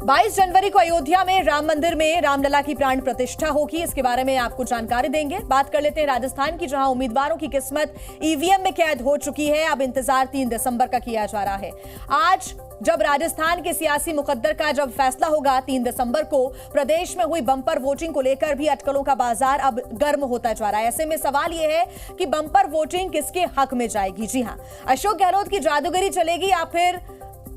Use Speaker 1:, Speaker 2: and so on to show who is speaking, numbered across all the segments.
Speaker 1: 22 जनवरी को अयोध्या में राम मंदिर में रामलला की प्राण प्रतिष्ठा होगी। इसके बारे में आपको जानकारी देंगे। बात कर लेते हैं राजस्थान की, जहां उम्मीदवारों की किस्मत ईवीएम में कैद हो चुकी है। अब इंतजार 3 दिसंबर का किया जा रहा है। आज जब राजस्थान के सियासी मुकद्दर का जब फैसला होगा 3 दिसंबर को, प्रदेश में हुई बम्पर वोटिंग को लेकर भी अटकलों का बाजार अब गर्म होता जा रहा है। ऐसे में सवाल यह है कि बम्पर वोटिंग किसके हक में जाएगी। जी हां, अशोक गहलोत की जादूगरी चलेगी या फिर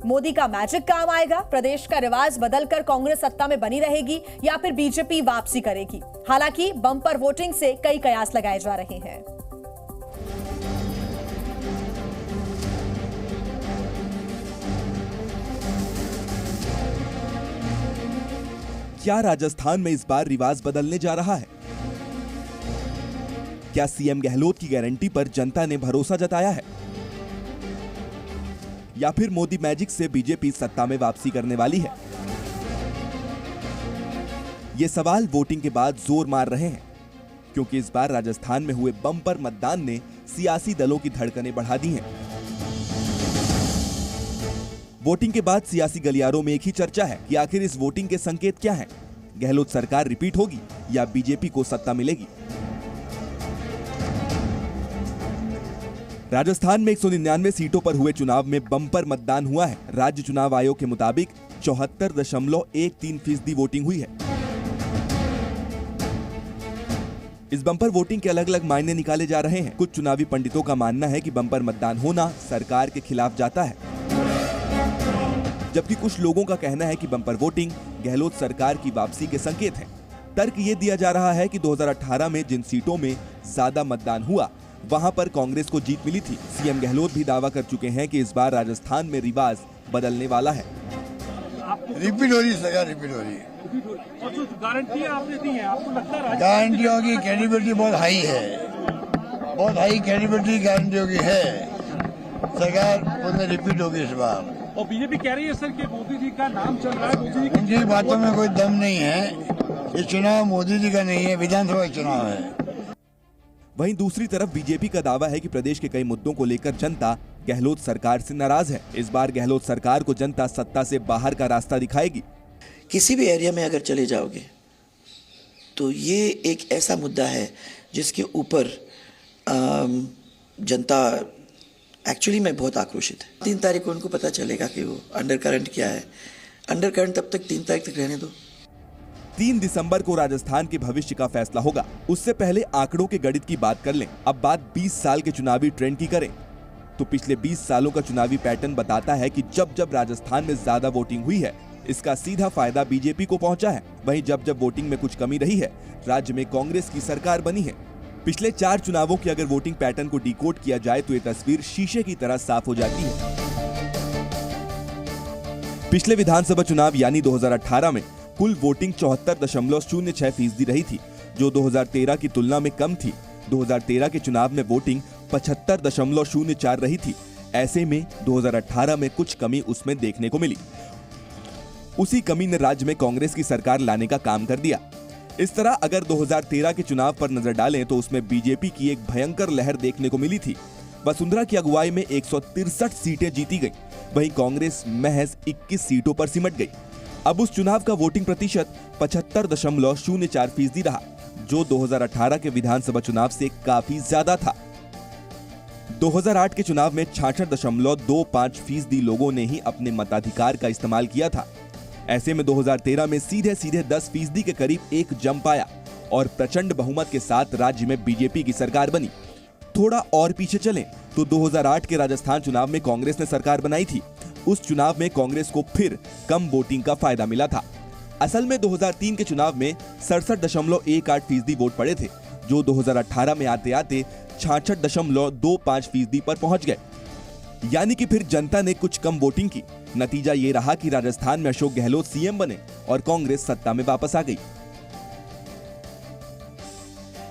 Speaker 1: मोदी का मैजिक काम आएगा? प्रदेश का रिवाज बदलकर कांग्रेस सत्ता में बनी रहेगी या फिर बीजेपी वापसी करेगी? हालांकि बम्पर वोटिंग से कई कयास लगाए जा रहे हैं।
Speaker 2: क्या राजस्थान में इस बार रिवाज बदलने जा रहा है? क्या सीएम गहलोत की गारंटी पर जनता ने भरोसा जताया है या फिर मोदी मैजिक से बीजेपी सत्ता में वापसी करने वाली है? ये सवाल वोटिंग के बाद जोर मार रहे हैं, क्योंकि इस बार राजस्थान में हुए बम्पर मतदान ने सियासी दलों की धड़कनें बढ़ा दी हैं। वोटिंग के बाद सियासी गलियारों में एक ही चर्चा है कि आखिर इस वोटिंग के संकेत क्या हैं? गहलोत सरकार रिपीट होगी या बीजेपी को सत्ता मिलेगी? राजस्थान में 199 सीटों पर हुए चुनाव में बम्पर मतदान हुआ है। राज्य चुनाव आयोग के मुताबिक 74.13% वोटिंग हुई है। इस बम्पर वोटिंग के अलग अलग मायने निकाले जा रहे हैं। कुछ चुनावी पंडितों का मानना है कि बम्पर मतदान होना सरकार के खिलाफ जाता है, जबकि कुछ लोगों का कहना है कि बम्पर वोटिंग गहलोत सरकार की वापसी के संकेत है। तर्क ये दिया जा रहा है कि 2018 में जिन सीटों में ज्यादा मतदान हुआ वहां पर कांग्रेस को जीत मिली थी। सीएम गहलोत भी दावा कर चुके हैं कि इस बार राजस्थान में रिवाज बदलने वाला है।
Speaker 3: रिपीट हो रही सरकार, रिपीट हो रही है।
Speaker 4: और जो गारंटी आपने दी है, आपको लगता है
Speaker 3: गारंटियों की कैपेबिलिटी बहुत हाई है, बहुत हाई कैपेबिलिटी गारंटियों की है। सरकार उसमें रिपीट होगी इस बार।
Speaker 4: और बीजेपी कह रही है सर कि मोदी जी का नाम चल रहा है, मोदी जी
Speaker 3: उनकी बातों में कोई दम नहीं है। ये चुनाव मोदी जी का नहीं है, विधानसभा चुनाव है।
Speaker 2: वहीं दूसरी तरफ बीजेपी का दावा है कि प्रदेश के कई मुद्दों को लेकर जनता गहलोत सरकार से नाराज है। इस बार गहलोत सरकार को जनता सत्ता से बाहर का रास्ता दिखाएगी।
Speaker 5: किसी भी एरिया में अगर चले जाओगे तो ये एक ऐसा मुद्दा है जिसके ऊपर जनता एक्चुअली में बहुत आक्रोशित है। 3 तारीख को उनको पता चलेगा कि वो अंडर करंट क्या है। अंडर करंट तब तक 3 तारीख तक रहने दो।
Speaker 2: 3 दिसंबर को राजस्थान के भविष्य का फैसला होगा। उससे पहले आंकड़ों के गणित की बात कर लें। अब बात 20 साल के चुनावी ट्रेंड की करें तो पिछले 20 सालों का चुनावी पैटर्न बताता है कि जब जब राजस्थान में ज्यादा वोटिंग हुई है, इसका सीधा फायदा बीजेपी को पहुंचा है। वहीं जब जब वोटिंग में कुछ कमी रही है, राज्य में कांग्रेस की सरकार बनी है। पिछले 4 चुनावों की अगर वोटिंग पैटर्न को डिकोड किया जाए तो ये तस्वीर शीशे की तरह साफ हो जाती है। पिछले विधानसभा चुनाव यानी 2018 में कुल वोटिंग 74.06% रही थी, जो 2013 की तुलना में कम थी। 2013 के चुनाव में वोटिंग 75.04 रही थी। ऐसे में 2018 में कुछ कमी उसमें देखने को मिली। उसी कमी ने राज्य में कांग्रेस की सरकार लाने का काम कर दिया। इस तरह अगर 2013 के चुनाव पर नजर डालें तो उसमें बीजेपी की एक भयंकर लहर देखने को मिली थी। वसुंधरा की अगुवाई में 163 सीटें जीती गईं, वहीं कांग्रेस महज 21 सीटों पर सिमट गई। अब उस चुनाव का वोटिंग प्रतिशत 75.04% रहा, जो 2018 के विधानसभा चुनाव से काफी ज्यादा था। 2008 के चुनाव में 66.25% लोगों ने ही अपने मताधिकार का इस्तेमाल किया था। ऐसे में 2013 में सीधे 10% के करीब एक जंप आया और प्रचंड बहुमत के साथ राज्य में बीजेपी की सरकार बनी। थोड़ा और पीछे चलें तो 2008 के राजस्थान चुनाव में कांग्रेस ने सरकार बनाई थी। उस चुनाव में कांग्रेस को फिर कम वोटिंग का फायदा मिला था। असल में 2003 के चुनाव में 67.18% वोट पड़े थे, जो 2018 में आते आते 66.25% पर पहुंच गए। यानी कि फिर जनता ने कुछ कम वोटिंग की। नतीजा ये रहा कि राजस्थान में अशोक गहलोत सीएम बने और कांग्रेस सत्ता में वापस आ गई।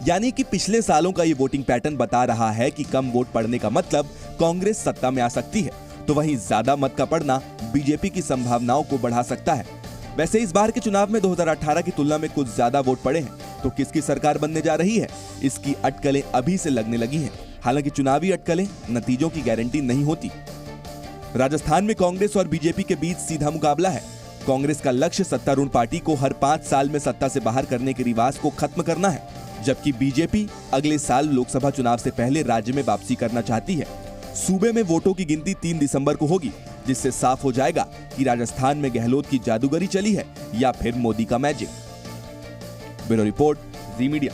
Speaker 2: यानी कि पिछले सालों का ये वोटिंग पैटर्न बता रहा है कि कम वोट पड़ने का मतलब कांग्रेस सत्ता में आ सकती है, तो वहीं ज्यादा मत का पड़ना बीजेपी की संभावनाओं को बढ़ा सकता है। वैसे इस बार के चुनाव में 2018 की तुलना में कुछ ज्यादा वोट पड़े हैं, तो किसकी सरकार बनने जा रही है, इसकी अटकलें अभी से लगने लगी हैं। हालांकि चुनावी अटकलें नतीजों की गारंटी नहीं होती। राजस्थान में कांग्रेस और बीजेपी के बीच सीधा मुकाबला है। कांग्रेस का लक्ष्य सत्तारूढ़ पार्टी को हर 5 साल में सत्ता से बाहर करने के रिवाज को खत्म करना है, जबकि बीजेपी अगले साल लोकसभा चुनाव से पहले राज्य में वापसी करना चाहती है। सूबे में वोटों की गिनती 3 दिसंबर को होगी, जिससे साफ हो जाएगा कि राजस्थान में गहलोत की जादूगरी चली है या फिर मोदी का मैजिक। ब्यूरो रिपोर्ट, जी मीडिया।